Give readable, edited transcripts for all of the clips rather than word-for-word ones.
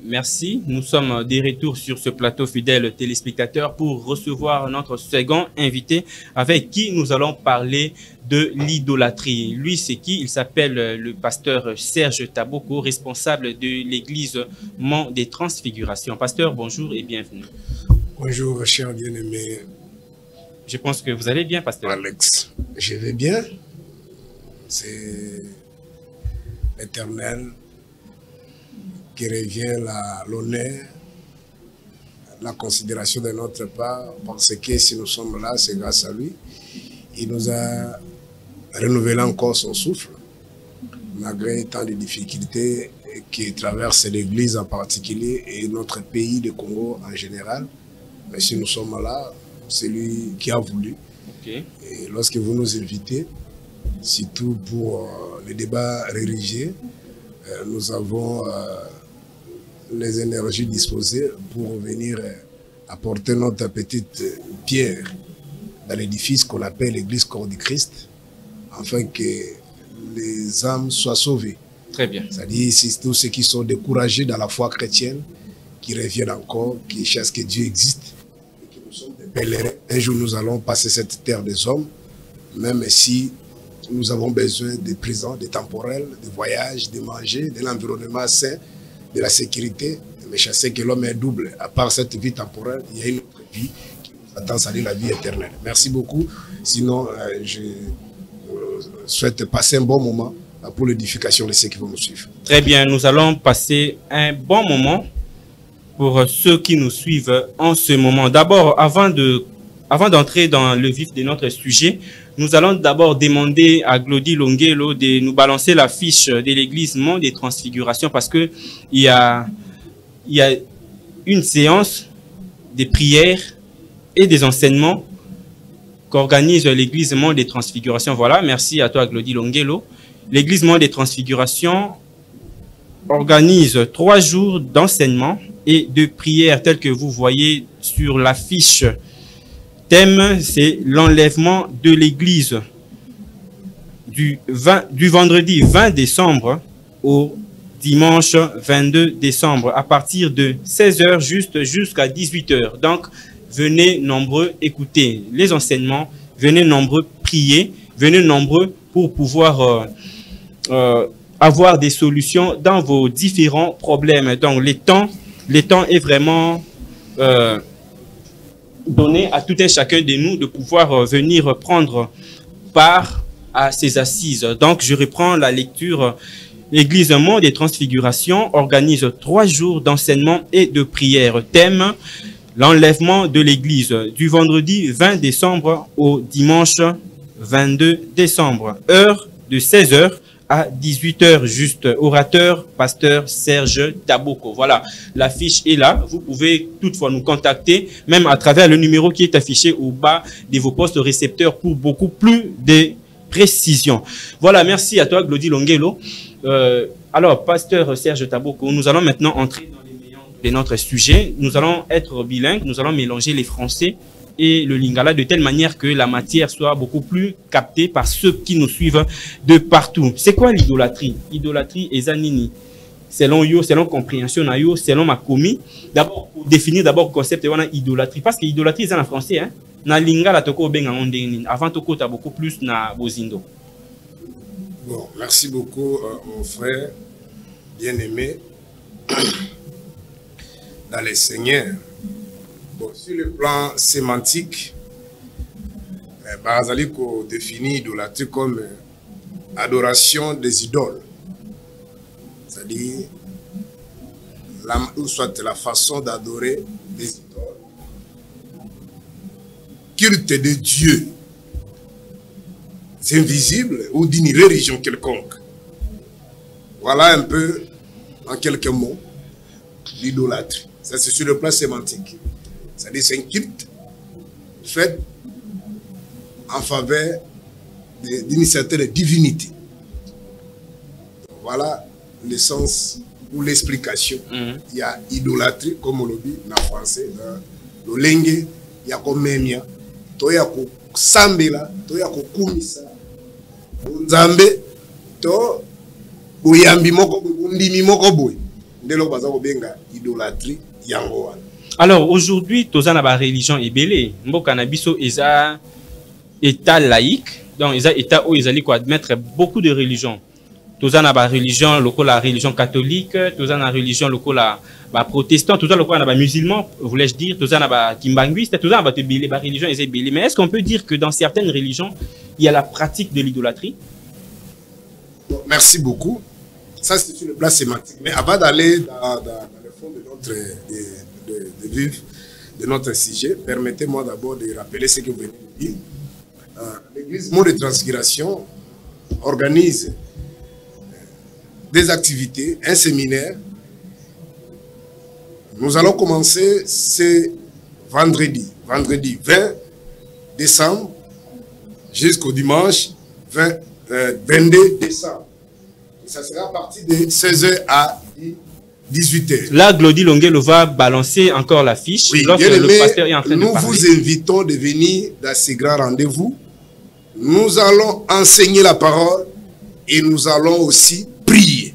merci. Nous sommes de retour sur ce plateau, fidèles téléspectateurs, pour recevoir notre second invité avec qui nous allons parler de l'idolâtrie. Lui, c'est qui? Il s'appelle le pasteur Serge Taboko, responsable de l'église Mont des Transfigurations. Pasteur, bonjour et bienvenue. Bonjour, cher bien-aimé. Je pense que vous allez bien, pasteur. Alex, je vais bien. C'est l'Éternel qui revient l'honneur, la considération de notre part, parce que si nous sommes là, c'est grâce à lui. Il nous a renouvelé encore son souffle, malgré tant de difficultés qui traversent l'Église en particulier et notre pays, le Congo en général. Mais si nous sommes là, c'est lui qui a voulu. Okay. Et lorsque vous nous invitez, surtout pour les débats religieux, nous avons les énergies disposées pour venir apporter notre petite pierre dans l'édifice qu'on appelle l'église corps du Christ, afin que les âmes soient sauvées. Très bien. C'est-à-dire tous ceux qui sont découragés dans la foi chrétienne, qui reviennent encore, qui cherchent que Dieu existe, et que nous sommes des pèlerins. Un jour nous allons passer cette terre des hommes, même si nous avons besoin de présents, de temporels, de voyages, de manger, de l'environnement sain, de la sécurité. Mais je sais que l'homme est double. À part cette vie temporelle, il y a une autre vie qui nous attend, c'est la vie éternelle. Merci beaucoup. Sinon, je souhaite passer un bon moment pour l'édification de ceux qui vont nous suivre. Très bien, nous allons passer un bon moment pour ceux qui nous suivent en ce moment. D'abord, avant d'entrer dans le vif de notre sujet, nous allons d'abord demander à Glody Longelo de nous balancer la fiche de l'église Mont des Transfigurations, parce que il y a une séance de prières et des enseignements qu'organise l'église Mont des Transfigurations. Voilà, merci à toi Glody Longelo. L'église Mont des Transfigurations organise 3 jours d'enseignement et de prières telles que vous voyez sur la fiche. Thème, c'est l'enlèvement de l'église du vendredi 20 décembre au dimanche 22 décembre à partir de 16 h jusqu'à 18 h. Donc, venez nombreux écouter les enseignements, venez nombreux prier, venez nombreux pour pouvoir avoir des solutions dans vos différents problèmes. Donc, le temps est vraiment donné à tout un chacun de nous de pouvoir venir prendre part à ces assises. Donc, je reprends la lecture. L'église Mont des Transfigurations organise 3 jours d'enseignement et de prière. Thème, l'enlèvement de l'église du vendredi 20 décembre au dimanche 22 décembre. Heure de 16 h à 18 h juste. Orateur, pasteur Serge Taboko. Voilà, la fiche est là. Vous pouvez toutefois nous contacter, même à travers le numéro qui est affiché au bas de vos postes récepteurs pour beaucoup plus de précisions. Voilà, merci à toi, Glody Longelo. Alors, pasteur Serge Taboko, nous allons maintenant entrer dans les méandres de notre sujet. Nous allons être bilingues, nous allons mélanger les français et le lingala de telle manière que la matière soit beaucoup plus captée par ceux qui nous suivent de partout. C'est quoi l'idolâtrie? Idolâtrie et zanini. Selon yo, selon compréhension na yo, selon ma commis. D'abord, pour définir d'abord le concept de idolâtrie. Parce que idolâtrie, c'est en français, hein. Na lingala toko benga ondeni. Avant toko ta beaucoup plus na bozindo. Bon, merci beaucoup, mon frère bien-aimé dans les Seigneurs. Bon, sur le plan sémantique, Barazaliko définit l'idolâtrie comme adoration des idoles. C'est-à-dire, soit la façon d'adorer des idoles. Culte de Dieu invisible ou d'une religion quelconque. Voilà un peu, en quelques mots, l'idolâtrie. Ça, c'est sur le plan sémantique. C'est-à-dire c'est un culte fait en faveur d'une certaine divinité. Voilà l'essence ou l'explication. Il y a idolâtrie, comme on le dit en français, dans le lengue, il y a comme memia, il y a comme sambela, il y a comme kumisa, nzambe, to uyambi moko, undimi moko boy. idolâtrie yango. Alors aujourd'hui, tous en a religion et belé. Mboka na biso eza état laïque, donc eza état où ils allaient quoi admettre beaucoup de religions. Tous en a religion, la religion catholique, tous en a religion la protestant, tous en a musulman, voulais-je dire, tous en a kimbanguiste, tous en a belé, religion et belé. Mais est-ce qu'on peut dire que dans certaines religions, il y a la pratique de l'idolâtrie? Bon, merci beaucoup. Ça, c'est une place sémantique. Mais avant d'aller dans le fond de notre vif de notre sujet, permettez-moi d'abord de rappeler ce que vous venez de dire. L'Église Mot de Transfiguration organise des activités, un séminaire. Nous allons commencer ce vendredi 20 décembre jusqu'au dimanche 22 décembre. Et ça sera à partir de 16h à 18h. Là, Glody Longelo va balancer encore l'affiche. Oui, lorsque le pasteur est en train de parler. Nous vous invitons de venir dans ces grands rendez-vous. Nous allons enseigner la parole et nous allons aussi prier.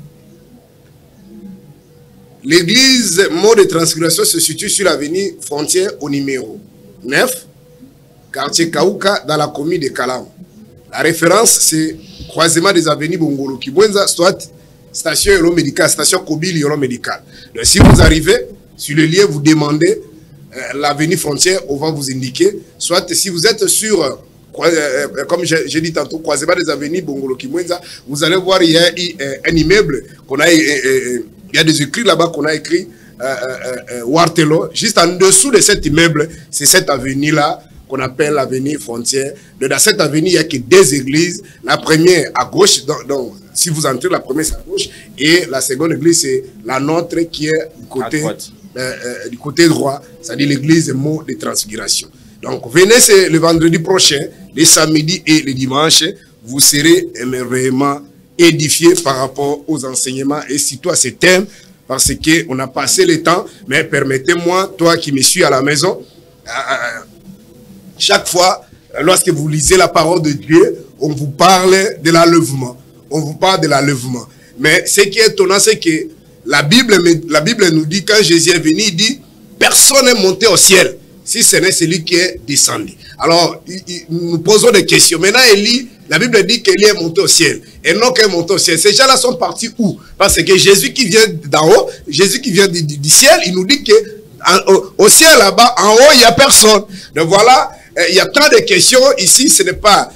L'église Mot de Transfiguration se situe sur l'avenue Frontière au numéro 9, quartier Kaouka, dans la commune de Kalam. La référence, c'est croisement des avenues Bongolo Kibwenza, soit station Yolo Médical, station Kobil Yolo Médical. Donc, si vous arrivez sur le lien, vous demandez l'avenue Frontière, on va vous indiquer. Soit si vous êtes sur, comme j'ai dit tantôt, croisement des avenues Bongolo Kibwenza, vous allez voir, il y a un immeuble qu'on a. Il y a des écrits là-bas qu'on a écrit Wartelo. Juste en dessous de cet immeuble, c'est cette avenue-là qu'on appelle l'avenue Frontière. Dans cette avenue, il n'y a que deux églises. La première à gauche, donc si vous entrez, la première c'est à gauche. Et la seconde église, c'est la nôtre qui est du côté droit, c'est-à-dire l'église Mot de Transfiguration. Donc venez le vendredi prochain, les samedis et les dimanches, vous serez émerveillement édifié par rapport aux enseignements et surtout à ces thèmes, parce qu'on a passé le temps. Mais permettez-moi, toi qui me suis à la maison, chaque fois, lorsque vous lisez la parole de Dieu, on vous parle de l'enlèvement. On vous parle de l'enlèvement. Mais ce qui est étonnant, c'est que la Bible nous dit, quand Jésus est venu, il dit, personne n'est monté au ciel, si ce n'est celui qui est descendu. Alors, nous posons des questions. Maintenant, Élie, la Bible dit qu'Élie est monté au ciel. Et non qu'elle est monté au ciel. Ces gens-là sont partis où? Parce que Jésus qui vient d'en haut, Jésus qui vient du ciel, il nous dit qu'au ciel là-bas, en haut, il n'y a personne. Donc voilà, il y a tant de questions. Ici, ce n'est pas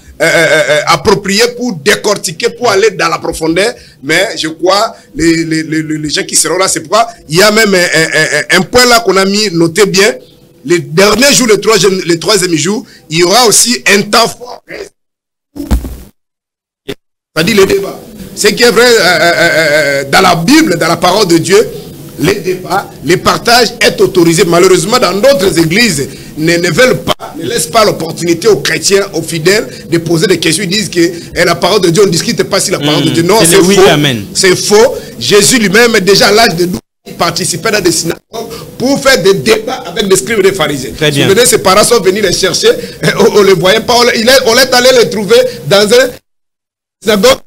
approprié pour décortiquer, pour aller dans la profondeur. Mais je crois, les gens qui seront là, c'est pourquoi il y a même un point là qu'on a mis, notez bien. Le dernier jour, le troisième jour, il y aura aussi un temps fort. C'est-à-dire le débat. Ce qui est vrai dans la Bible, dans la parole de Dieu, les débats, les partages est autorisé. Malheureusement, dans d'autres églises, ne veulent pas, ne laissent pas l'opportunité aux chrétiens, aux fidèles, de poser des questions. Ils disent que la parole de Dieu, on ne discute pas si la parole de Dieu. Non, c'est faux. C'est faux. Jésus lui-même, déjà à l'âge de 12 ans, il participait dans des synagogues pour faire des débats avec des scribes et des pharisiens. Très bien. Souvenez, ses parents sont venus les chercher, on ne les voyait pas, on est allé les trouver dans un synagogue.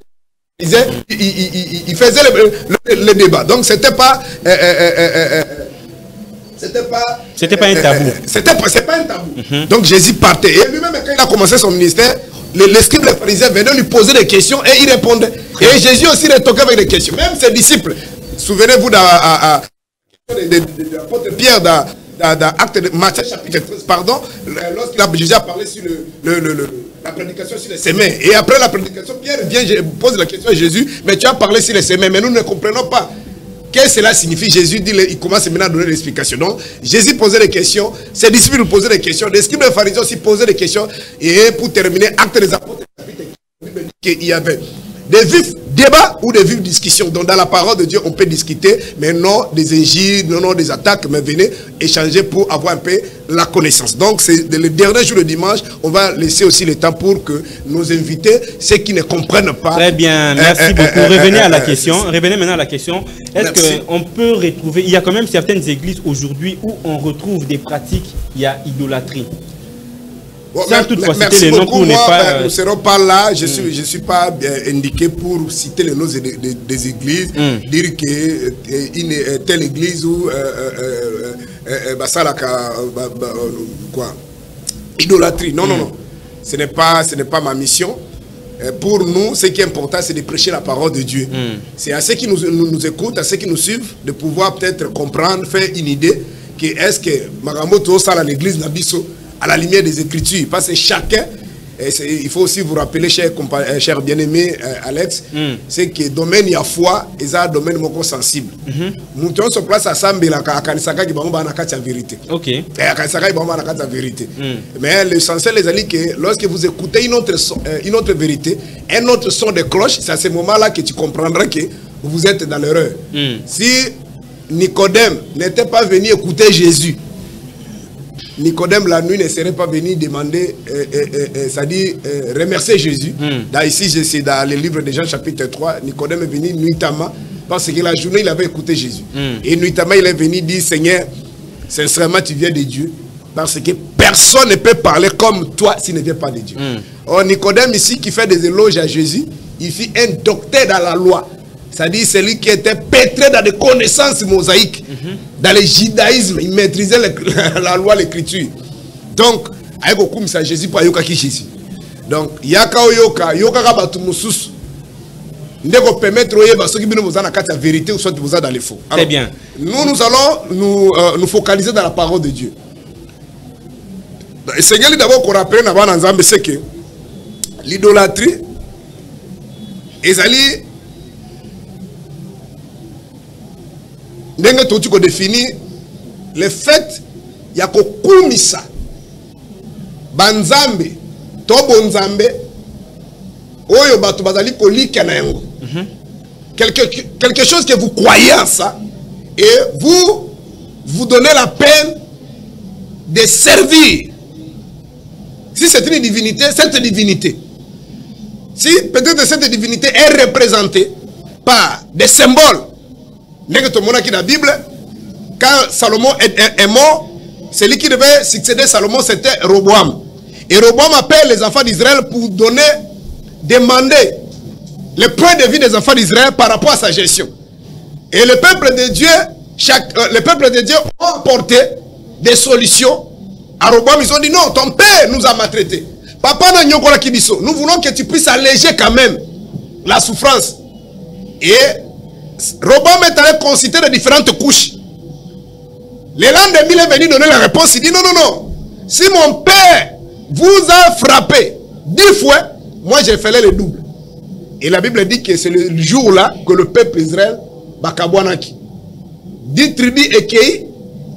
Il faisait le débat. Donc c'était pas un tabou. C'est pas un tabou. Donc Jésus partait. Et lui-même, quand il a commencé son ministère, les scribes et les pharisiens venaient lui poser des questions et il répondait. Et Jésus aussi rétorquait avec des questions. Même ses disciples. Souvenez-vous de l'apôtre Pierre dans Acte de Matthieu chapitre 13, pardon, lorsqu'il Jésus a parlé sur la prédication sur les semences. Et après la prédication, Pierre vient, pose la question à Jésus, mais tu as parlé sur les semences, mais nous ne comprenons pas. Qu'est-ce que cela signifie? Jésus dit, il commence maintenant à donner l'explication. Donc, Jésus posait des questions, ses disciples nous posaient des questions, les scribes et les pharisiens aussi posaient des questions. Et pour terminer, Acte des apôtres, il y avait des vifs débats ou des vives discussions. Donc dans la parole de Dieu, on peut discuter, mais non des injures, non des attaques, mais venez échanger pour avoir un peu la connaissance. Donc c'est le dernier jour, le dimanche, on va laisser aussi le temps pour que nos invités, ceux qui ne comprennent pas... Très bien, merci beaucoup. Revenez à la question. Revenez maintenant à la question. Est-ce qu'on peut retrouver... Il y a quand même certaines églises aujourd'hui où on retrouve des pratiques, il y a idolâtrie. Bon, sans toutefois citer merci les noms beaucoup. pour ne Moi, pas... nous ne serons pas là. Je ne suis pas indiqué pour citer les noms des églises, dire que telle église ou quoi, idolâtrie. Non, non, non. Ce n'est pas ma mission. Pour nous, ce qui est important, c'est de prêcher la parole de Dieu. C'est à ceux qui nous écoutent, à ceux qui nous suivent, de pouvoir peut-être comprendre, faire une idée que est-ce que Magamoto ça l'église Nabiso à la lumière des Écritures. Parce que chacun, il faut aussi vous rappeler, cher bien-aimé Alex, c'est que le domaine de la foi est un domaine sensible. Nous sommes sur place à Sambela, à Kanisaka, qui va la vérité. Ok. À Kanisaka, qui va la vérité. Mais l'essentiel, les amis, que lorsque vous écoutez une autre vérité, un autre son de cloche, c'est à ce moment-là que tu comprendras que vous êtes dans l'erreur. Si Nicodème n'était pas venu écouter Jésus, Nicodème la nuit ne serait pas venu demander, c'est-à-dire remercier Jésus. Ici, c'est dans le livre de Jean chapitre 3, Nicodème est venu nuitamment parce que la journée il avait écouté Jésus. Et nuitamment il est venu dire, Seigneur, sincèrement tu viens de Dieu, parce que personne ne peut parler comme toi s'il ne vient pas de Dieu. Or Nicodème ici qui fait des éloges à Jésus, il fit un docteur dans la loi. C'est-à-dire celui qui était pétré dans des connaissances mosaïques, dans le judaïsme, il maîtrisait la loi, l'écriture. Donc, avec beaucoup de Jésus pour yoka qui Jésus. Donc, yaka yoka batu mususu. Ndeko permettre oyeba ceux qui bino vous na kati la vérité ou soit vous dans les faux. Très bien. Nous allons nous focaliser dans la parole de Dieu. Le Seigneur d'abord qu'on rappelle dans Nzambe c'est que l'idolâtrie ezali Ndenge tu définir le fait ya kokumisa banzambe to bonzambe oyo batu bazali kolika na yango. Quelque chose que vous croyez en ça et vous donnez la peine de servir. Si c'est une divinité, cette divinité, si peut-être cette divinité est représentée par des symboles. Dans la Bible, quand Salomon est mort, celui qui devait succéder Salomon, c'était Roboam. Et Roboam appelle les enfants d'Israël pour demander le point de vue des enfants d'Israël par rapport à sa gestion. Et le peuple de Dieu, ont apporté des solutions. À Roboam, ils ont dit non, ton père nous a maltraités. Papa n'a nyokola kibiso. Nous voulons que tu puisses alléger quand même la souffrance. Et Roboam est allé considérer différentes couches. Le lendemain, il est venu donner la réponse. Il dit non, non, non. Si mon père vous a frappé 10 fois, moi j'ai fait le double. Et la Bible dit que c'est le jour-là que le peuple Israël bakabwanaki. 10 tribus ékeyi,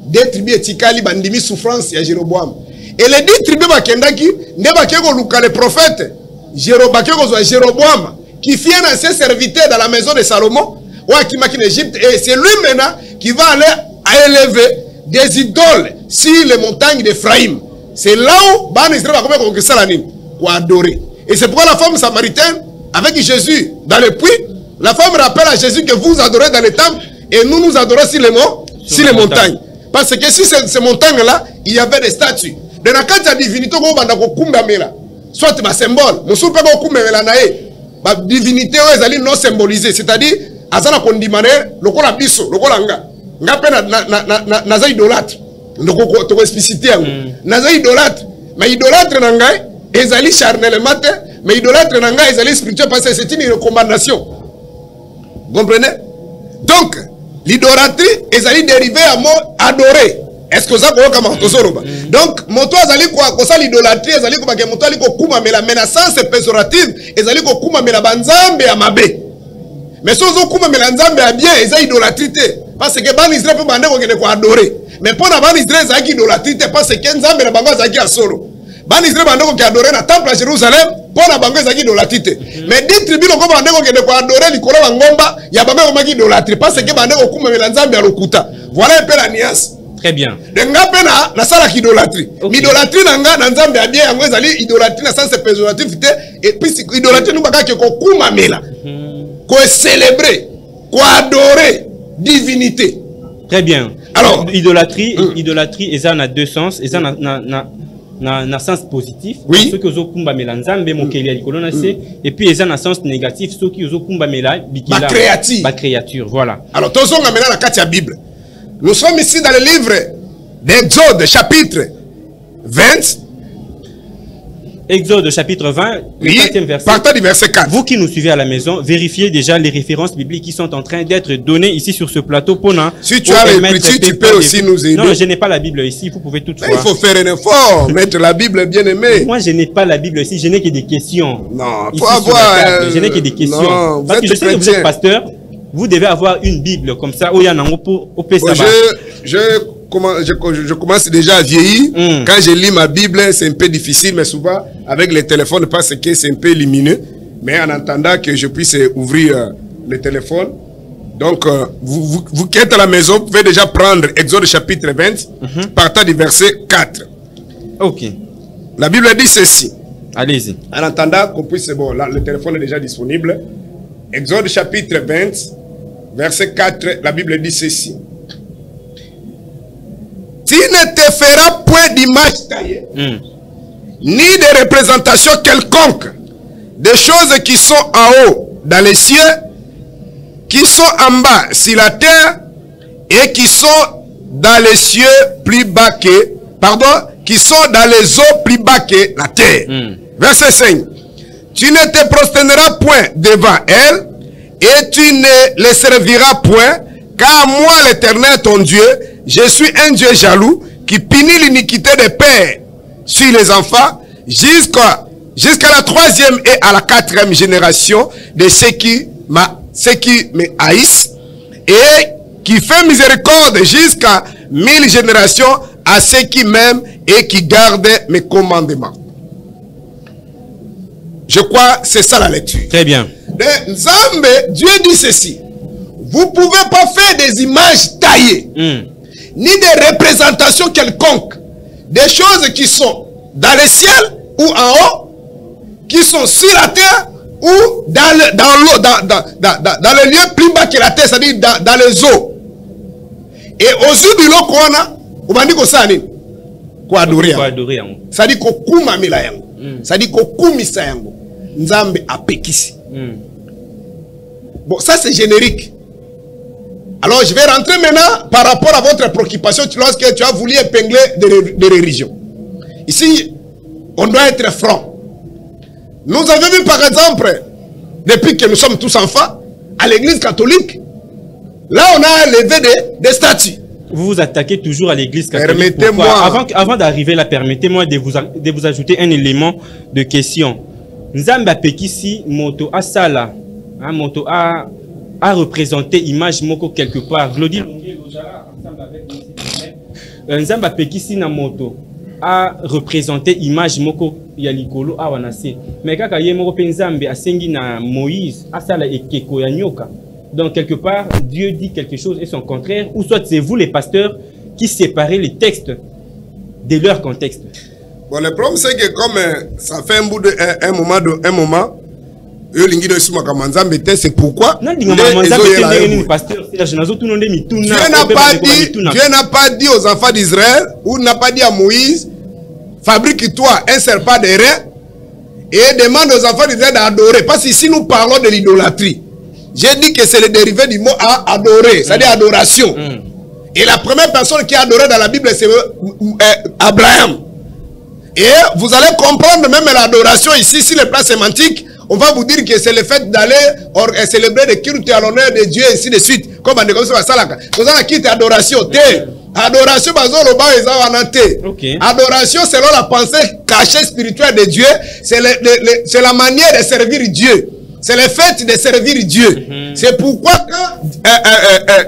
2 tribus etikali bandimi souffrance ya Jéroboam. Et les 10 tribus bakendaki, ne bakeko luka le prophète Jéroboam qui fit un ancien serviteur dans la maison de Salomon. En Égypte, et c'est lui maintenant qui va aller à élever des idoles sur les montagnes d'Ephraïm. C'est là où Israël va adorer. Et c'est pourquoi la femme samaritaine, avec Jésus dans le puits, la femme rappelle à Jésus que vous adorez dans les temples et nous adorons sur les montagnes. Parce que sur ces montagnes-là, il y avait des statues. De la carte de la divinité, soit un symbole, la divinité est non symbolisée, c'est-à-dire azana kondimane lokola biso lokola nga pe na idolâtre ndoko to expliciter yango naza idolâtre mais idolâtre na ngai ezali charnellement te mais idolâtre na ngai ezali spirituel parce que c'est une recommandation. Vous comprenez? Donc l'idolâtrie ezali dérivé à mot adorer. Est-ce que ça comme donc moto azali ko ça l'idolâtrie ezali ko ba moto ali ko kuma mais la menaçance péjorative ezali ko kuma mais la banzambe ya mabe. Mais si vous avez bien, ils ont idolâtrie. Parce que les Israël peuvent adorer. Mais pour les Israël, ils ont idolâtrie parce que les Nzambe na bango zaki a solo. Les Israël peuvent adorer dans le temple à Jérusalem pour la bango zaki idolâtrie. Mais 10 tribus ont adorer les Koloba Ngomba, il y a bango zaki idolâtrie parce que bango kuma Nzambe a lokuta. Voilà un peu la nuance. Très bien. De ngapena na sala idolâtrie. Idolâtrie nanga na Nzambe a bien yango ezali idolâtrie na sens péjoratif et puis idolâtrie nous bakaki ko kuma mela. Quoi célébrer, quoi adorer divinité. Très bien. Alors, idolâtrie, et ça en a deux sens. Et ça na sens positif. Oui. Ceux qui ont kumba melanzambe mokeli ya likolo na se et puis ils ont un sens négatif ceux qui ont kumba mela bikila ba créature voilà. Alors tous on a maintenant la carte de la Bible. Nous sommes ici dans le livre d'Exode chapitre 20. Exode chapitre 20, le 4e verset. Partant du verset 4. Vous qui nous suivez à la maison, vérifiez déjà les références bibliques qui sont en train d'être données ici sur ce plateau. Si tu as l'écriture, tu peux aussi nous aider. Non, je n'ai pas la Bible ici, vous pouvez toutefois. Il faut faire un effort, mettre la Bible bien aimée. Moi, je n'ai pas la Bible ici, je n'ai que des questions. Non, il faut avoir... Je n'ai que des questions. Non, parce que je sais que vous êtes pasteur, vous devez avoir une Bible comme ça, où il y a un pour je commence déjà à vieillir. Quand je lis ma Bible, c'est un peu difficile, mais souvent, avec les téléphones, parce que c'est un peu lumineux. Mais en attendant que je puisse ouvrir le téléphone, donc, vous qui êtes à la maison, vous pouvez déjà prendre Exode chapitre 20, partant du verset 4. Ok. La Bible dit ceci. Allez-y. En attendant qu'on puisse, bon, là, le téléphone est déjà disponible. Exode chapitre 20, verset 4, la Bible dit ceci. Tu ne te feras point d'image taillée, ni de représentation quelconque des choses qui sont en haut dans les cieux, qui sont en bas sur la terre, et qui sont dans les cieux plus bas que, qui sont dans les eaux plus bas que la terre. Verset 5. Tu ne te prosterneras point devant elles, et tu ne les serviras point, car moi l'Éternel ton Dieu, je suis un Dieu jaloux qui punit l'iniquité des pères sur les enfants jusqu'à la 3e et à la 4e génération de ceux qui me haïssent, et qui fait miséricorde jusqu'à 1000 générations à ceux qui m'aiment et qui gardent mes commandements. Je crois que c'est ça la lecture. Très bien. De Nzambe, Dieu dit ceci. Vous ne pouvez pas faire des images taillées, ni des représentations quelconques, des choses qui sont dans le ciel ou en haut, qui sont sur la terre ou dans le lieu plus bas que la terre, c'est-à-dire dans les eaux. Et aux yeux de l'eau qu'on a, on va dire que ça n'est quoi adorer. Ça dit qu'on kuma mila yango. Ça dit qu'on kumisa yango. Nzambe apekisi. Bon, ça c'est générique. Alors, je vais rentrer maintenant par rapport à votre préoccupation lorsque tu as voulu épingler des religions. Ici, on doit être franc. Nous avons vu par exemple, depuis que nous sommes tous enfants, à l'église catholique, là on a levé des statues. Vous vous attaquez toujours à l'église catholique. Permettez-moi. Avant d'arriver là, permettez-moi de vous ajouter un élément de question. Nzamba Pekisi, moto asala, moto a représenté image moko quelque part. Glody ensemble avec Nzamba Pekisi na moto a représenté image moko ya likolo a wanase. Mais kaka ye moko pe Nzambe asengi na Moïse asala ekeko ya nyoka. Donc quelque part Dieu dit quelque chose et son contraire, ou soit c'est vous les pasteurs qui séparez les textes de leur contexte. Bon, le problème c'est que comme ça fait un moment c'est pourquoi Dieu n'a pas dit aux enfants d'Israël, ou n'a pas dit à Moïse, fabrique-toi un serpent de rein et demande aux enfants d'Israël d'adorer. Parce qu'ici nous parlons de l'idolâtrie. J'ai dit que c'est le dérivé du mot à adorer, c'est-à-dire adoration. Et la première personne qui a adoré dans la Bible, c'est Abraham. Et vous allez comprendre même l'adoration ici, sur les plans sémantiques. On va vous dire que c'est le fait d'aller célébrer des cultes à l'honneur de Dieu et ainsi de suite. Comme on dit comme ça, vous avez quitté adoration. Adoration, adoration selon la pensée cachée spirituelle de Dieu, c'est la manière de servir Dieu. C'est le fait de servir Dieu. C'est pourquoi quand,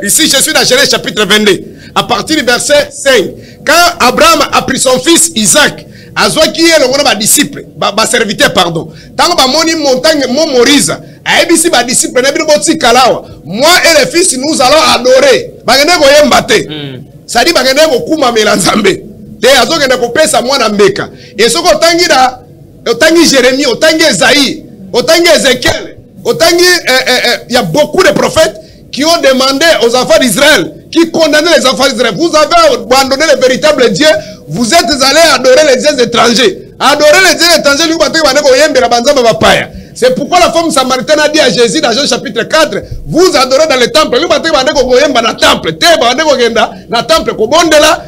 ici je suis dans Genèse chapitre 22, à partir du verset 5, quand Abraham a pris son fils Isaac, Azwa qui est le disciple, serviteur, pardon. Tant que moni montagne, mon Moïse, aïbisi ba disciple, moi et les fils, nous allons adorer. Bagene go yembate. Ça dit bagene go kuma melanzambe. Te azo gene ko pesa mwana mbeka. Et ce ko tangi da, otangi Jérémie, otangi Esaïe, otangi Ézéchiel, otangi il y a beaucoup de prophètes qui ont demandé aux enfants d'Israël, qui condamnaient les enfants d'Israël. Vous avez abandonné le véritable Dieu vous êtes allés adorer les dieux étrangers. Adorer les dieux étrangers, c'est pourquoi la femme samaritaine a dit à Jésus dans Jean chapitre 4, vous adorez dans le temple. Vous adorez dans le temple. Dans le temple,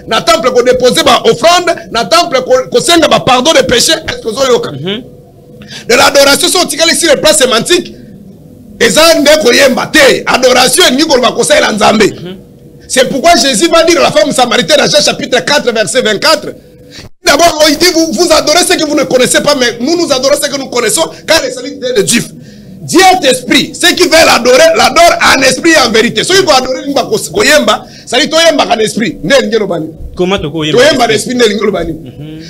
dans le temple, déposer offrande, dans le temple, pardon de péché. Est-ce que vous avez de l'adoration, si on ici les places sémantiques, adoration, c'est pourquoi Jésus va dire à la femme samaritaine dans Jean chapitre 4, verset 24. D'abord, il dit, vous adorez ce que vous ne connaissez pas, mais nous adorons ce que nous connaissons, car les saluts de Juifs. Dieu est esprit. Ceux qui veulent l'adorer, l'adorent en esprit et en vérité. Ceux qui veulent adorer, ça dit, toyemba en esprit. Comment tu toyemba en esprit,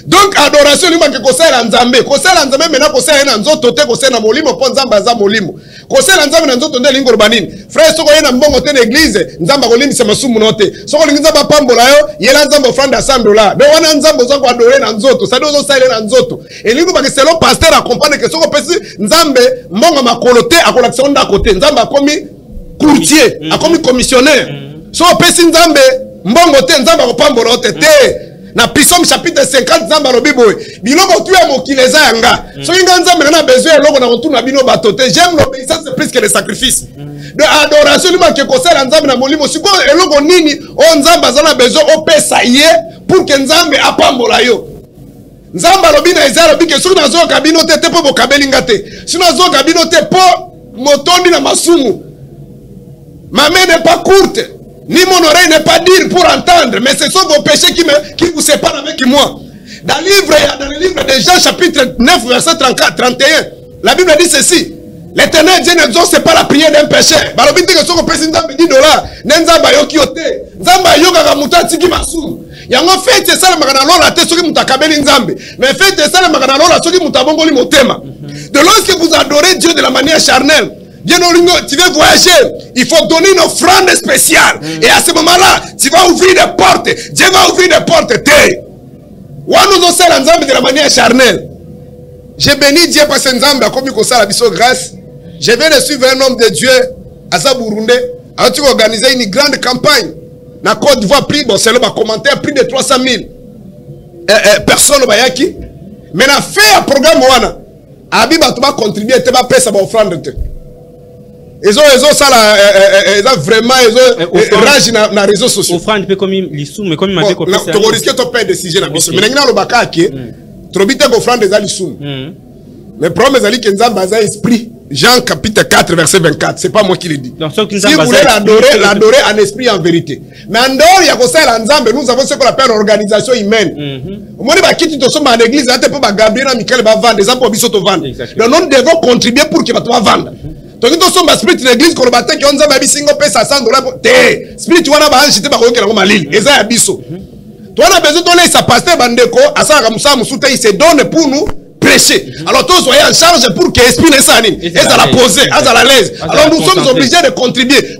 donc, adoration, il y a kosala nzambe. Kosala nzambe, maintenant, kosala nzoto, te kosala molimo, pon nzamba za molimo. Kosala nzambe na nzoto, nde lingolo banini. Frère, soko yena mbongo te l'église, nzamba kolimi se masumu note. Soko lingi nzamba pambola yo, yela nzamba offrande assemble là. Mais wana nzamba zo ko adorer na nzoto, ça dozo sala na nzoto. Et lingo ba que selon pasteur accompagne que soko pesi nzambe mbongo makolote akolakisa nda côté. Nzamba akomi courtier, akomi commissionnaire. Soko pesi nzambe mbongo te nzamba ko pambola te te. Na Psaume chapitre 50 nzamba lobi boy biloko tu ya mokileza yanga soki nga nzambe na besoin ya loko na retourna bino batote j'aime l'obéissance plus que le sacrifice de adoration lima ke kosala nzambe na molimo siko eloko nini o nzamba zana besoin o pesa ye pour que nzambe apambola yo nzamba lobi na Isaiah lobi ke soki nazo kabino te te po bokabeli ngate si nazo kabino te po motondi na masumu ma main n'est pas courte. Ni mon oreille n'est pas dire pour entendre, mais ce sont vos péchés qui vous séparent avec moi. Dans le livre de Jean chapitre 9 verset 34, 31, la Bible dit ceci. L'Éternel Dieu n'exauce pas la prière d'un péché. Balobinte que son péché n'a pas $10. N'enzamba yokiote. Nzamba yoga kamuta tiki masumu. Yango fete sala magana lola te soki mutakabeli nzambe. Mais fete sala magana lola soki mutabongoli motema. De lorsque vous adorez Dieu de la manière charnelle, bien tu veux voyager, il faut donner une offrande spéciale. Et à ce moment-là, tu vas ouvrir des portes. Dieu va ouvrir des portes. De la manière charnelle. J'ai béni Dieu parce que Nzambe a commis comme ça la biso grâce. Je viens de suivre un homme de Dieu à Zaburunde. A organisé une grande campagne. Na Côte d'Ivoire, bon, c'est le commentaire, plus de 300 000 personnes au Bayaki. Mais na fait un programme wana. Abiba tu vas contribuer, tu vas payer sa offrande. Ils ont ça là, ils ont vraiment, rage dans les réseaux sociaux. Offrande peut comme les sous, mais comme il m'a dit qu'on fait ça. Tu risques de perdre décision dans biso. Mais n'importe le baka qui, trop vite offrande des alisous. Mais problème c'est que Nzamba a esprit. Jean chapitre 4 verset 24, c'est pas moi qui le dis. Donc, si vous voulez l'adorer en esprit et en vérité. Mais en dehors, il y a que ça, l'ensemble, nous avons ce qu'on appelle l'organisation humaine. Moi, je vais quitter à l'église, je vais Gabriel et Michael vendre, des emplois biso vendre. Donc, nous devons contribuer pour qu'il va vendre. Donc, nous sommes dans spirit l'église, qu'on va battre, qu'on va bisingo pesa $100. Té, spirit, tu vas avoir acheté par contre, on va l'île. Et ça, biso. Toi, on a besoin de donner sa pasteur Bandeko, à ça, Ramoussa, Moussouté, il se donne pour nous. Prêcher. Alors tous soyez en charge pour que l'esprit ne s'anime. Et ça la poser, à la l'aise. Alors nous sommes obligés de contribuer.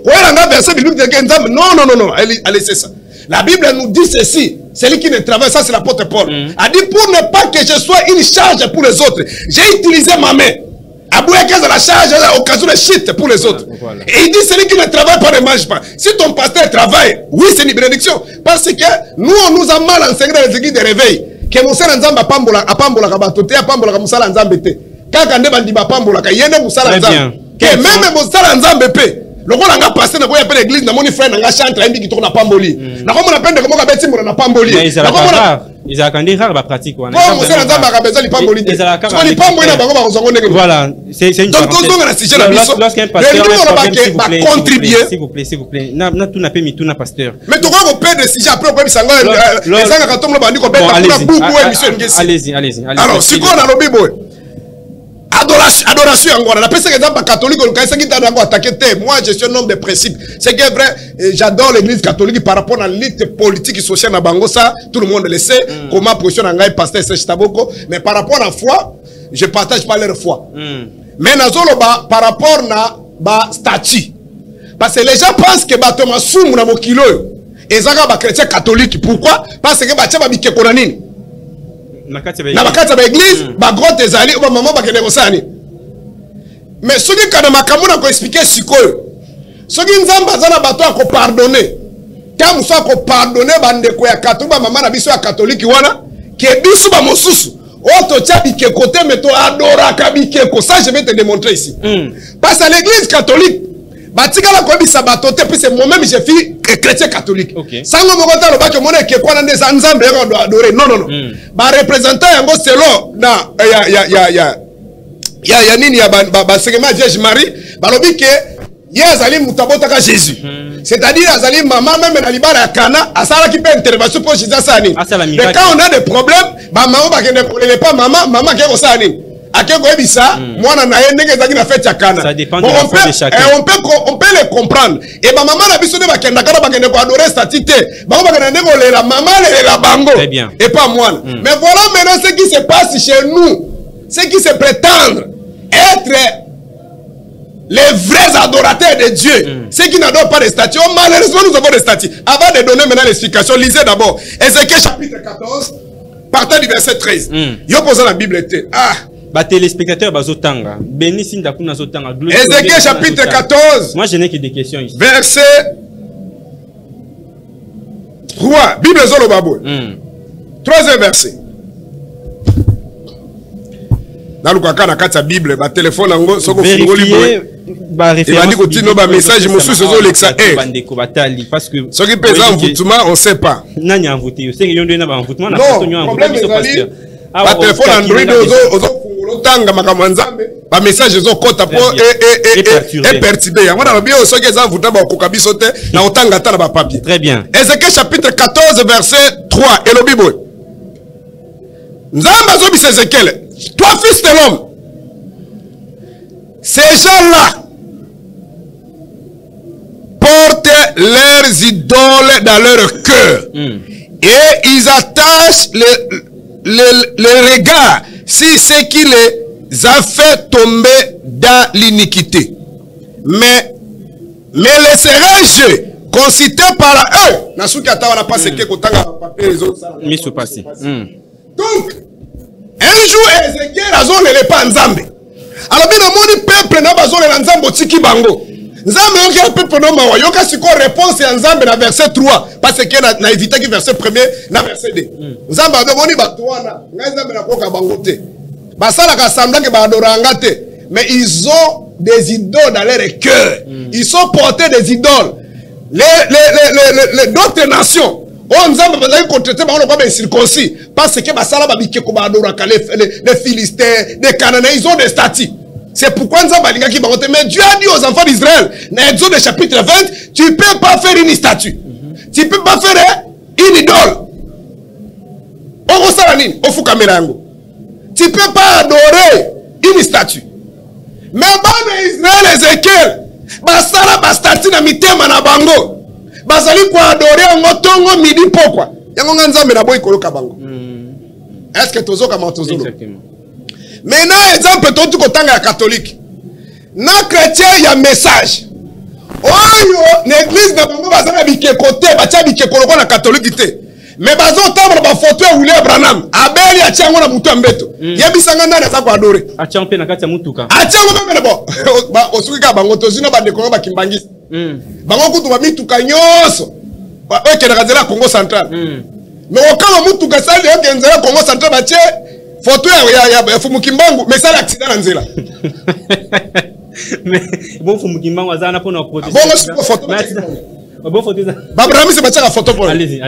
Non. Allez, c'est ça. La Bible nous dit ceci. Celui qui ne travaille, ça c'est l'apôtre Paul. A dit pour ne pas que je sois une charge pour les autres, j'ai utilisé ma main. À la charge à l'occasion de shit pour les autres. Voilà. Et il dit celui qui ne travaille pas ne mange pas. Si ton pasteur travaille, oui c'est une bénédiction. Parce que nous on nous a mal enseigné dans les églises de réveil. Que musala nzamba apambola kabatote apambola musala nzambe te kaka nde bandi bapambola ka yende musala nzambe que même musala nzambe pe lokola nga passer na ko yapela église na moni frère nga chantre ayimbi kitoko na pamboli na ko mona pende ko ka beti mona na pamboli na ko mona ils a kandi rare ba pratique wana bon musala nzamba ka besoin li pamboli te so li pamboli na bango ba zongo ndenge voilà c'est une donc on a sujet la biso lorsqu'un pasteur va contribuer s'il vous plaît na tout na pe mi tout na pasteur mais to ko perdre le sujet après ko bisango les sanga ka tomlo bandi ko beta pour beaucoup émission ngesi allez alors si ko na lobi boy adoration yango na pesa exemple catholique on kaisa kita nango attaquer te moi je suis un homme de principe c'est que vrai j'adore l'église catholique par rapport à la lutte politique et sociale na bango ça tout le monde le sait comment position ngai pasteur Serge Taboko mais par rapport à la foi je partage pas leur foi mais nazolo par rapport na ba statut parce que les gens pensent que bato masumu na mokilo ezaka ba chrétien catholique pourquoi parce que ba tia ba bikeko na nini na bakati ya église ba grotte ezali ba maman ba kende kosani mais soki kana makamuna ko expliquer sikoyo soki nzamba zana bato ko pardonner quand vous avez pardonné bande ko ya catholique ba maman na biso ya catholique wana ke biso ba mosusu auto tia bike côté mais to adora ka bike ko ça je vais te démontrer ici parce que l'église catholique batika la ko bisa batote puis c'est moi même j'ai fui chrétien catholique sango moko ta lo ba ke mona ke kwa nde za nzambe ya adorer non ba représentant yango selon na ya nini ya ba segment Vierge Marie balobi ke Yazali mutabota ka Jésus. C'est-à-dire Yazali maman même na libara ya Cana asala ki pe intervention pour Jésus sani. Mais quand on a des problèmes, ba maman ba kende kolele pas maman ke ko sani. Ake ko ebisa mwana na ye ndenge zaki na fête ya Cana. Ça dépend de l'enfant de chacun. On peut les comprendre. Et ba maman na biso de ba kenda kana ba kende ko adorer statité. Ba ba kende ko lela maman lela bango. Très bien. Et pas moi. Mais voilà maintenant ce qui se passe chez nous. Ce qui se prétendent être les vrais adorateurs de Dieu, ceux qui n'adorent pas les statues. Oh, malheureusement, nous avons des statues. Avant de donner maintenant l'explication, lisez d'abord Ézéchiel chapitre 14, partant du verset 13. Yo posé la Bible était. Bah, téléspectateurs, bazotanga. Béni Sindakuna Zotanga. Ézéchiel chapitre 14. Moi, je n'ai que des questions ici. Verset 3. Bible Zolo Babou. Troisième verset. Dans le cas de la Bible, le téléphone, vérifier, message, parce que ce qui pèse en voûtement, on ne sait pas. Non, problème téléphone Android, message perturbé. Très bien. Ézéchiel chapitre 14, verset 3. Et le Bible. Ézéchiel. Toi, fils de l'homme, ces gens-là portent leurs idoles dans leur cœur et ils attachent le regard sur ce qui les a fait tomber dans l'iniquité. Mais laisserai-je conciter par eux? Donc, un jour, Ézéchiel a zoné les panzambe. Alors, bien, le peuple n'a pas zoné l'anzambe tiki bango. Nzambe yoki a peuple no mawa. Yoka siko réponse à nzambe na verset 3. Parce que na évité qui verset 1er na verset 2. Nzambe a demandé batouana. Nzambe na koka bango te. Basala ka sambla ke ba adoranga te. Mais ils ont des idoles dans leur cœur. Ils sont portés des idoles. Les d'autres nations. On nous a contracté par circoncis parce que les Philistins, les Cananéens, ils ont des statues. C'est pourquoi nous avons dit, mais Dieu a dit aux enfants d'Israël, dans Exode chapitre 20, tu ne peux pas faire une statue. Tu ne peux pas faire une idole. Tu ne peux pas adorer une statue. Mais bon Israël, Ézéchiel, basala bastati na mitema na bango. Bazali kwa adorer ngotongo midi pokwa. Yango nzambe na boy koloka bango. Est-ce que tozo kama tozo? Exactement. Maintenant exemple tout kotanga ya catholique. Na chrétien ya message. Oyo l'église na bango bazana bike côté bacha bike koloko na catholique te. Mais bazo tamba ba photo ya William Branham. Abeli achango na mutu mbeto. Yebisanga ndana za kwa adorer. Achampe na kati ya mutuka. Achango meme bo. Ba osuki ka bango tozino ba dekoro ba kimbangisi. Bango kutu ba mituka nyoso oke na kazela Congo Central mais okama mutuka sali oke nzela Congo Central ba che photo ya Fumukimbangu mais ça l'accident na nzela mais bon Fumukimbangu azana pona protéger bon photo bon photo ba Brahmi se batcha photo pour allez-y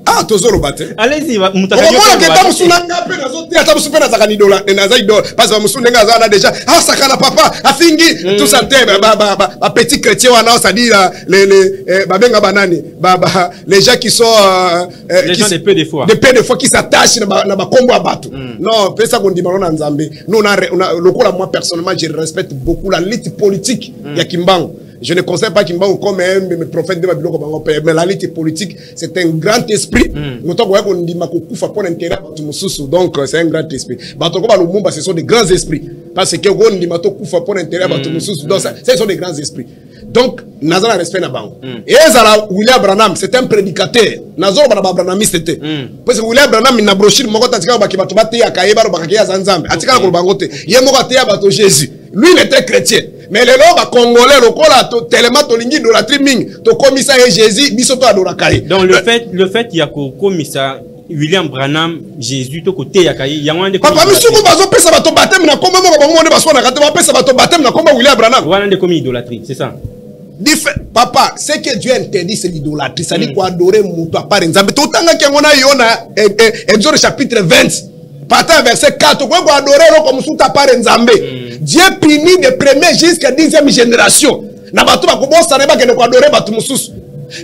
ah tozolo bate allez-y mutaka yo ko ke tamusuna ngape na zote ata musupe na zakani dola na za idole parce que musunde nga zana déjà ah sakana papa afingi tout ça te ba petit chrétien wana ça dit les babenga banani les gens qui sont les gens de peu de foi qui s'attachent na ba kombo abatu non pesa kondima na nzambe nous lokola moi personnellement je respecte beaucoup la lutte politique ya Kimbangu. Je ne considère pas Kimbangu comme un prophète de Babylone, mais la lutte politique, c'est un grand esprit. Donc, c'est un grand esprit. Ce sont des grands esprits. Parce que ce sont des grands esprits. Donc, Nazara respect Nabango. Et William Branham, c'est un prédicateur. Nazara Branham, c'était. Parce que William Branham, il n'a broché le Jésus. Lui, il était chrétien. mais les lois congolais lokola tellement tolingi idolâtrie mingi to komisa et Jésus biso to adoraka. Donc le fait il y a komisa William Branham Jésus to côté ya kai ya ngande papa misuku bazo pesa bato baptême na komba moko bango nde basona kate ba pesa bato baptême na komba William Branham wana nde comme idolâtrie, c'est ça. Papa, ce que Dieu interdit, c'est l'idolâtrie. Ça dit quoi adorer Moutou à part Nzambe. Tout le temps qu'on a eu, Exode chapitre 20, partant verset 4, on a adoré comme Moutou à part Nzambe. Dieu punit des premiers jusqu'à 10e génération. Na bato ba kobo ça n'est pas que nous adorer bato Moussous.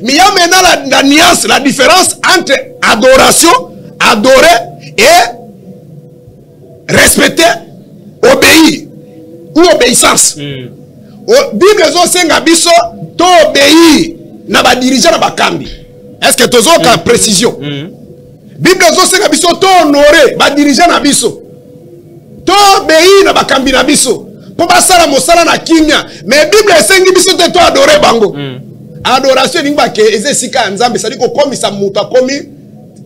Mais il y a maintenant la nuance, la différence entre adoration, adorer et respecter, obéir ou obéissance. Bible ezosenga biso to obéir na ba dirigeant na bakambi. Est-ce que tozo ka précision? Bible ezosenga biso to honorer ba dirigeant na biso. To obéir na bakambi na biso. Po basala mosala na kimia. Mais Bible esengi biso te to adorer bango. Adoration lingba ke ezesika nzambe ça dit ko komisa muta komi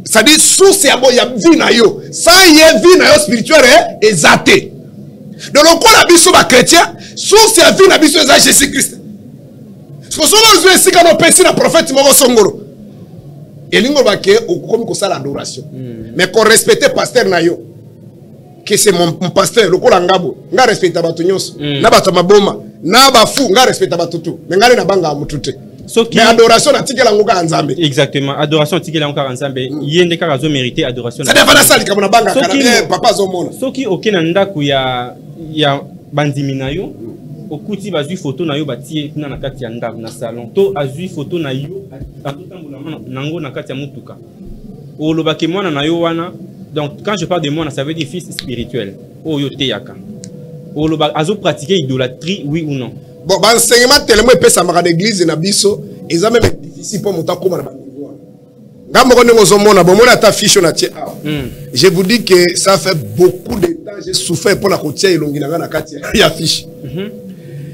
ça dit source ya vie na yo. Ça y vie na yo spirituelle ezate. Donc on a biso ba chrétien source ya vie na biso eza Jésus Christ. Parce que souvent nous esika no pesi na prophète moko songoro. Elingo ba ke okomi ko sala adoration. Mais qu'on respecte pasteur na yo. Que c'est mon pasteur lokola ngabo. Nga respecte bato nyonso. Na bato maboma, na ba fou nga respecte bato tout. Mais ngale na banga mutute. Mais adoration na tikela ngoka nzambe. Exactement, adoration tikela ngoka nzambe. Yende ka razo mériter adoration. Ça devait ça likama na banga kana papa zo mona. Soki okena ndaku ya bandimi na yo okuti bazui photo na yo batie na kati ya ndaku na salon to azui photo na yo atotambula nango na kati ya mutuka olobake mwana na yo wana. Donc quand je parle de mwana ça veut dire fils spirituel oyo teyaka oloba azo pratiquer idolâtrie oui ou non. Bon enseignement tellement epesa maka d'église na biso eza même difficile pour muta koma na ba niveau ngambo ko ngo zomona bo mona ta fiche na tie. Je vous dis que ça fait beaucoup de temps j'ai souffert pour la côtière elongi na kati ya fiche.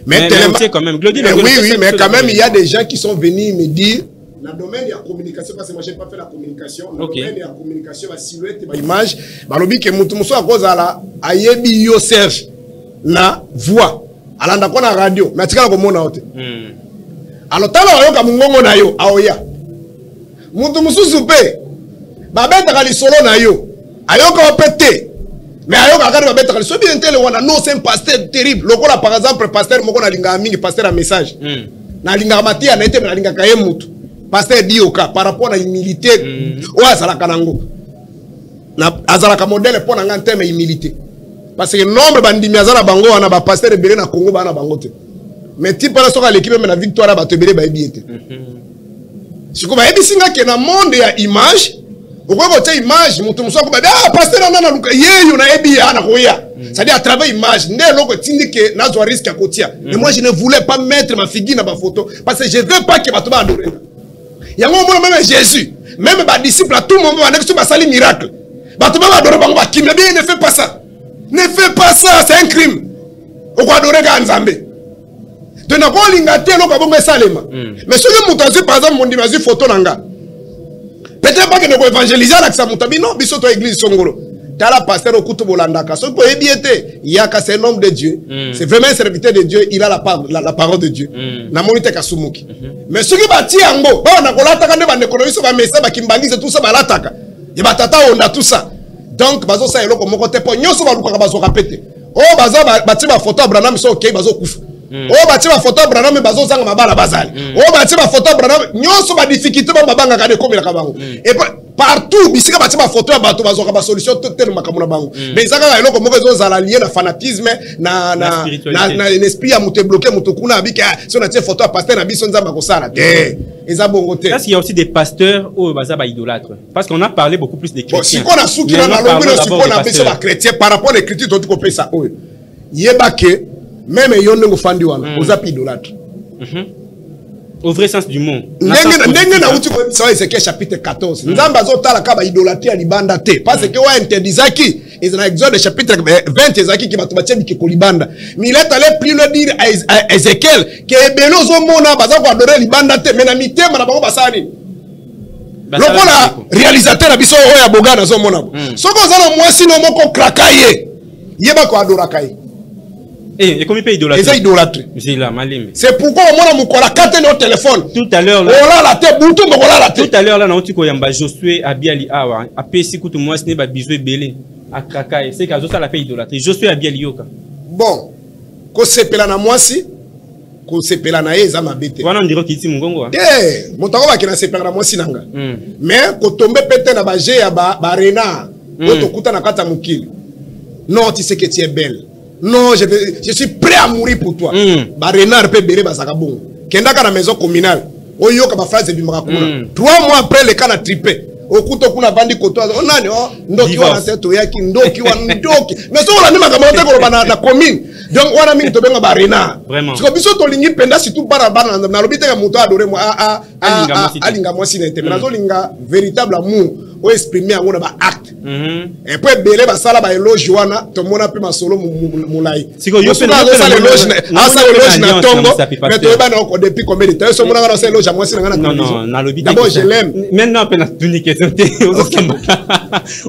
Mais tellement quand même oui mais quand même il y a des gens qui sont venus me dire dans le domaine de la communication parce que moi j'ai pas fait la communication dans le domaine de la communication la silhouette et l'image balobi que mutu muso akoza la ayebi yo Serge na voix alanda ko na radio mais tikala ko mona ote alors tala yoka mungongo na yo aoya mutu mususu pe babeta kali solo na yo ayoka opete mais ayoka kali babeta kali so bien tele wana non c'est un pasteur terrible lokola par exemple pasteur moko na linga mingi pasteur a message na linga matia na ete na linga kaye mutu pasteur dioka par rapport à humilité o azalaka nango na azalaka modèle pour na terme humilité. Parce que nombre bandimi azala bango wana ba pasteur ebele na Congo bana bango te. Mais ti pala soka l'équipe même na victoire ba tebele ba ebiete. Siko ba ebisinga ke na monde ya image, okoko te image mutu muso ko ba pasteur na luka yeyo na ebi ana koya. C'est-à-dire à travers image, ne loko tindi ke na zo risque à kotia. Mais moi je ne voulais pas mettre ma figure dans ma photo parce que je veux pas que bato ba adorer. Yango mo même Jésus, même ba disciple à tout moment avec ba sali miracle. Bato ba adorer bango ba qui mais bien ne fait pas ça. Ne fais pas ça, c'est un crime. Au quoi adorer Nzambe. De na ko lingate lo ka bongo salema. Mais ce que mutazi par exemple mon dimazi photo nanga. Peut-être pas que nous évangéliser avec ça mutabi non biso to église songolo. Tala pasteur au kutu bolandaka. So ko ebiete yaka c'est un homme de Dieu. C'est vraiment un serviteur de Dieu, il a la parole de Dieu. Na monite kasumuki. Mais ce qui bati yango, ba na kolata ka ne ba ne koloiso ba mesa ba kimbangize tout ça ba lataka. Et ba tata onda tout ça. Donc bazo sa eloko moko te po nyoso ba luka bazo kapete. Oh bazo bati ba photo Abraham so okay bazo kufa. Oh bati ba photo Abraham bazo zanga mabala bazali. Oh bati ba photo Abraham nyoso ba difficulté ba mabanga ka de komela ka bango. Et partout bisika bati ba photo ya bato bazo ka ba solution tellement makamuna bango. Mais zaka eloko moko zo zala lié na fanatisme na l'esprit ya muté bloqué mutokuna abika si on a tie photo à pasteur na biso nzamba ko sala te. Parce qu'il y a aussi des pasteurs au bazaba idolâtres. Parce qu'on a parlé beaucoup plus des chrétiens. Bon, si on a soukira na lobby si on a besoin de chrétiens par rapport à l'écriture dont tu peux ça. Yebake même yonde ngofandi wana ozapi idolâtre. Au vrai sens du mot. Ndenge na uti ko ça Ézéchiel chapitre 14. Nzamba zotala ka ba idolâtrie libanda te parce que wa interdisaki et dans Exode chapitre 20 ezaki ki batubatia bikeko libanda. Mais il est allé plus le dire à Ézéchiel que belo zo mona baza ko adorer libanda te mais na mitema na bango basani. Lokola réalisateur abiso oya bogana zo mona. Soko zana mwasi no moko krakaye. Yeba ko adora kai. Et comment il peut idolâtrer? Ils ont idolâtré. J'ai la malim. C'est pourquoi on a mon carte au téléphone. Tout à l'heure là. On a la tête, bouton, on a la tête. Tout à l'heure là, on a yamba Josué Abiali Awa. Après si coup moi ce n'est pas bisoué belé. À Krakaï. C'est qu'à ça la fait idolâtrer. Josué Abiali Yoka. Bon. Ko sepela na mwasi. Ko sepela na eza mabete. Wana ndiro kiti mungongo. Eh, motango ba kina sepela na mwasi nanga. Mais ko tomber pété na ba je ya ba rena. Ko kuta na kata mukili. Non, tu sais que tu es belle. Non, je suis prêt à mourir pour toi. Ba renard peut béré ba sakabon. Kendaka na maison communale. Oyo ka ba phrase bi makakuna. 3 mois après le cas na trippé. Okuto kuna bandi koto onani ndoki wana teto yaki ndoki wa ndoki mais so la nima kama teko na commune donc wana mingi to benga ba renard. Parce que biso to lingi penda surtout para bana na lobite ka muto adore mo alinga mwasi na teme na zo linga véritable amour o exprimer yango na ba acte. Et puis belé ba sala ba éloge wana to mona pe masolo mulai. Siko yo pe na éloge na tongo mais to ba na ko depuis combien de temps so mona na éloge mwasi na na. Non, na lobite. D'abord je l'aime. Maintenant pe na tuni question te.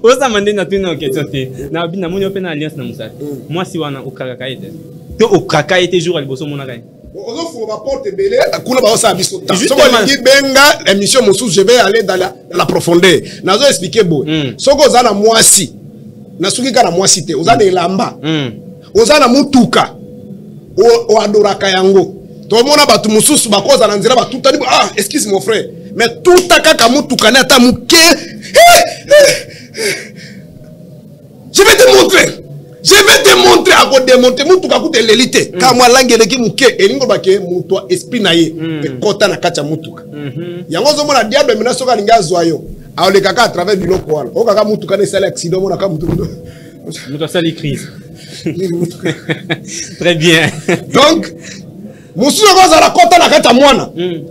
Oza mande na tuni question te. Na bina moni pe na alliance na musala. Moi si wana okaka ete. To okaka ete jour aliboso mona kai. On ouvre ma porte belé, kuna ba osa biso. Soko lingi benga émission mosusu je vais aller dans la profondeur. Nazo expliquer bo. Soko za na mwasi. Na suki ka na mwasi te. Oza de lamba. Oza na mutuka. O adoraka yango. To mona batu mosusu bakoza na nzira batuta ni ah excuse mon frère. Mais tout kaka mutuka na ta muke. Je vais te montrer. Je vais te montrer à quoi démontrer mutuka kute l'élite. Quand moi langele ki muke elingo bake muto esprit na ye e kota na kacha mutuka. Yango zo mona diable mena soka linga zoyo. A le kaka à travers biloko wala. O kaka mutuka ne sala accident mona ka mutuka. Mutuka sali crise. Très bien. Donc mususu ko za la kota na kacha mwana.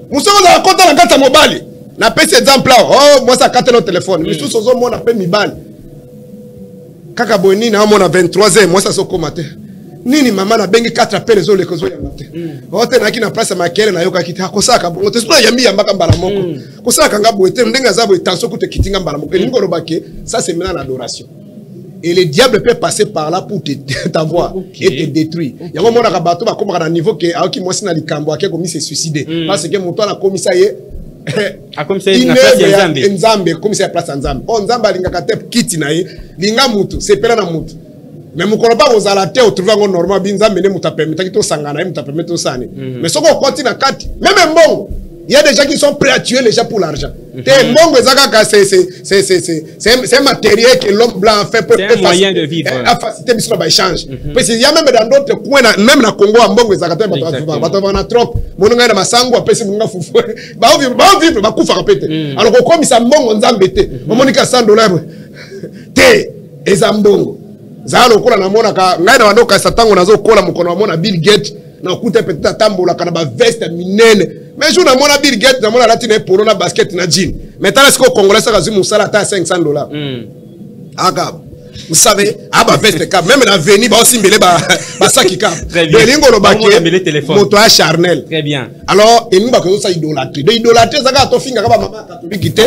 Mususu ko za la kota na kacha mobali. Na pese exemple là. Oh moi ça kata no téléphone. Mususu zo mona pe mibali. Kaka boni na mona 23h moi ça so komate nini mama na bengi 4 appels zo le kozo ya mate ote na kina place makele na yoka kita kosaka bongo te sona yambi yambaka mbala moko kosaka ngabo ete ndenga zabo etanso kute kitinga mbala moko elingo robake ça c'est maintenant l'adoration et le diable peut passer par là pour t'avoir et te détruire yango mona ka bato ba komaka na niveau que aoki mwasi na likambo ake komi se suicider parce que moto na komisa ye comme ça na place ya Nzambe Nzambe comme ça place Nzambe on Nzambe alinga ka tep kiti na ye linga mutu sepela na mutu mais mukolo pas ozala te o trouver ngo normal bi Nzambe ne muta permettre ki to sangana muta permettre to sane mais soko continue na kati même mbongo il y a des gens qui sont prêts à tuer les gens pour l'argent te mbongo ezaka c'est matériel que l'homme blanc fait pour un moyen de vivre faciliter biso na ba échange parce qu'il y a même dans d'autres coins même na Congo mbongo ezaka te bato bana trop mononga na masango apesi munga fufu ba vivre ba kufa kapete alors ko komisa mbongo Nzambe te omonika $100 te ezambongo za lokola na mona ka ngai na wandoka satango nazo kola mukono wa mona Bill Gates na kuta petita tambola kana ba veste minene mais jour na mona Bill Gates na mona latine polo na basket na jean maintenant est-ce que congolais ça kazimu sala ta $500 aga vous savez aba veste cap même na veni ba aussi mbele ba saki cap belingo lo baké moto a charnel très bien alors et nous ba ko ça idolâtrer de idolâtrer ça ka to finga ka ba mama catholique té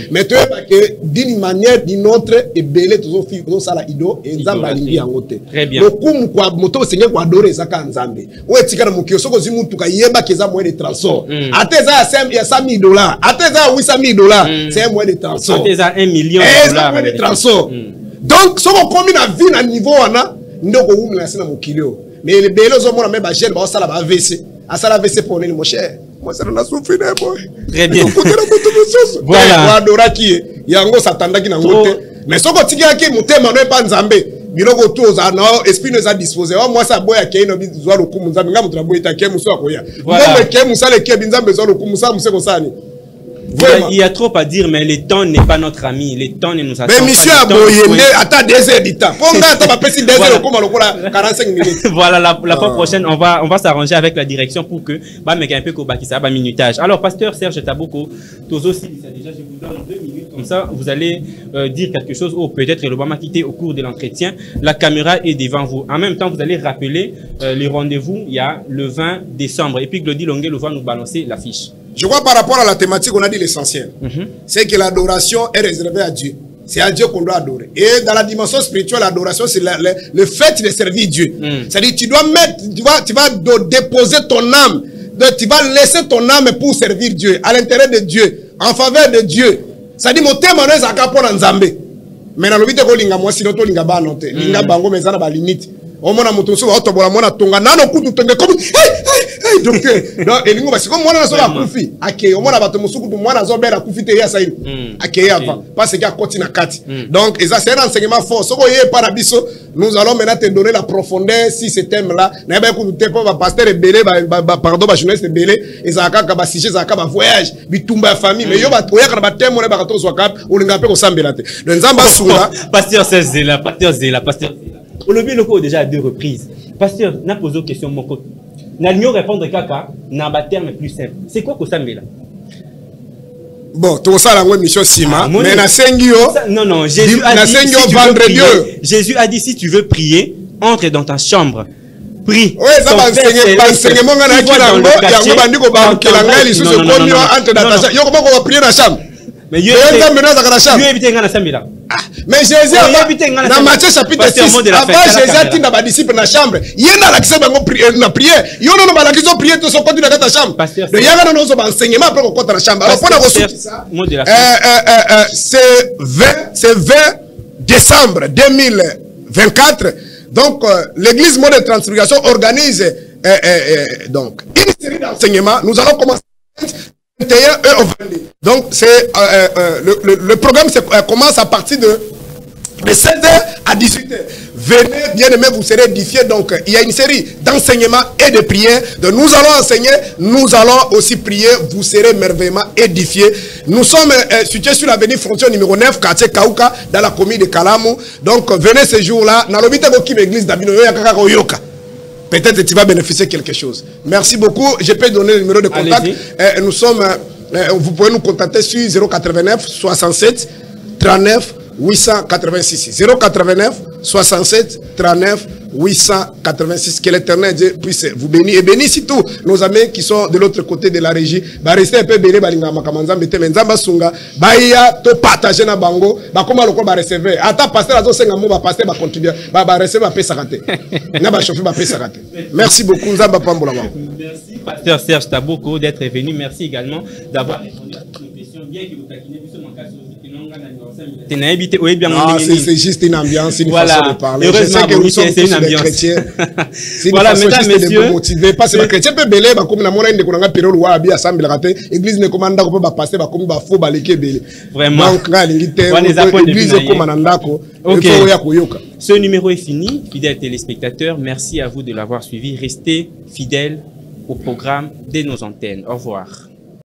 mais tu ba que d'une manière d'une autre et belé to fi to sala ido et Nzamba lingi yango té très bien lokumu kwa moto senge kwa adorer ça ka Nzambe o etika na mukio soko zimu tuka yeba keza moyen de transport ateza ya $100,000 ateza $800,000 c'est un moyen de transport ateza $1 million de transport. Donc, si on combine la vie à niveau, on a un kilo. Mais les bélos ont même pas gêné, ça la AVC. À ça la AVC pour mon cher. Moi, ça n'a souffert, très bien. Voilà. Adora qui est. Yango s'attendait qui n'a pas. Mais si on tient qui mon thème, on n'est pas Nzambe. Biloko tous a non esprit nous a disposé. Moi ça boya qui no bizwa lo kumu Nzambe ngamu traboya ta kemu so akoya. Ngombe kemu sale ke Nzambe zo lo kumu sa museko sani. Il y a trop à dire, mais le temps n'est pas notre ami. Le temps ne nous attend pas. Mais monsieur Aboyende, attends 2 heures du temps. Voilà, la fois prochaine, on va s'arranger avec la direction pour que un peu ça minutage. Alors, pasteur Serge Taboko, Tozo Silisa, déjà, je vous donne 2 minutes. Comme ça, vous allez dire quelque chose ou peut-être le Obama quitté au cours de l'entretien. La caméra est devant vous. En même temps, vous allez rappeler les rendez-vous. Il y a le 20 décembre. Et puis, Glody Longuel va nous balancer l'affiche. Je crois par rapport à la thématique, on a dit l'essentiel. C'est que l'adoration est réservée à Dieu. C'est à Dieu qu'on doit adorer. Et dans la dimension spirituelle, l'adoration, c'est le fait de servir Dieu. C'est-à-dire, tu dois mettre, tu vas déposer ton âme, tu vas laisser ton âme pour servir Dieu, à l'intérêt de Dieu, en faveur de Dieu. C'est-à-dire, mon thème, c'est pour Nzambé. Mais dans le vide, moi, sinon, tu linga ba noté. Linga bango, mais ça n'a pas limite. Au moins, mon tour, auto, bon, mon tonga, nano, coup, tu comme, hey, docteur. Non, et lingo, c'est comme moi, on a la koufi. Ok, au moins, la bateau, moi, on a la koufi, t'es ça, ok, avant. Parce qu'il y a continue à 4. Donc, et ça, c'est un enseignement fort. Ce qu'on y est par abisso, nous allons maintenant te donner la profondeur si ce thème-là. N'a pas écouté, pas, pasteur et belé, pardon, journaliste et belé, et ça a qu'à sujet, ça a qu'à voyage, bitumba famille, mais yo, va, toi, y'a qu'à thème, on est barato, soit cap, ou l'ingapé, au sambelate. Le nzamba soula. Pasteur Zéla, pasteur Zéla. On l'a vu le coup déjà à 2 reprises. Pasteur, n'a posé une question, mon côté. N'a mieux répondre caca, n'a pas terme plus simple. C'est quoi que ça met là? Bon, tout ça, la mission Sima, mais na sengio. Non, Jésus a dit, si tu veux prier, Jésus a dit, si tu veux prier, entre dans ta chambre. Prie. Oui, ça va enseigner mon gars qui l'a ngo, il y a un bandit qui l'a ngé, il se conduit entre dans ta chambre. Yo, comment on va prier dans la chambre? Mais Dieu évite la chambre. Mais Jésus dans Matthieu chapitre 6, avant Jésus a dit dans les disciples dans la chambre, il y a dans l'accès dans la prière, il y a dans la question prière de son côté dans ta chambre. Il y a dans nos enseignements après qu'on compte dans la chambre. Alors pour ça, c'est 20 décembre 2024. Donc l'église Mont de Transfiguration organise donc une série d'enseignements. Nous allons commencer 21 heures au 22. Donc, c'est le programme commence à partir de 16h à 18h. Venez, bien aimés, vous serez édifiés. Donc, il y a une série d'enseignements et de prières. Donc, nous allons enseigner, nous allons aussi prier. Vous serez merveilleusement édifiés. Nous sommes situés sur l'avenue Frontière numéro 9, quartier Kauka, dans la commune de Kalamou. Donc, venez ce jour-là. Dans l'église d'Abino, peut-être tu vas bénéficier de quelque chose. Merci beaucoup. Je peux donner le numéro de contact. Nous sommes, vous pouvez nous contacter sur 089 67 39 886. 089 67 39 886. Que l'Éternel Dieu puisse vous bénir et bénir surtout nos amis qui sont de l'autre côté de la régie. Bah restez un peu bénis, balinga makamanza mete menzamba sunga. Bah ya to partager na bango. Bah comment le ba recevoir. Ata pasteur azo senga mo ba pasteur ba continuer. Bah recevoir ba pesa raté. Na ba chauffer ba pesa raté. Merci beaucoup nzamba pambola bango. Merci pasteur Serge Taboko d'être venu. Merci également d'avoir répondu à toutes nos questions. Bien que vous taquinez plus sur mon cas. C'est juste une ambiance, une façon de parler. Je sais que nous sommes tous des chrétiens. C'est une façon juste de me motiver. Parce que les chrétiens peuvent béler, comme la monnaie de Kouranga Pérol ou Abi Assemblée raté. L'église ne commande pas pour passer, comme il faut balayer belé. Vraiment. Donc, l'église commande ok. Ce numéro est fini, fidèles téléspectateurs. Merci à vous de l'avoir suivi. Restez fidèles au programme de nos antennes. Au revoir.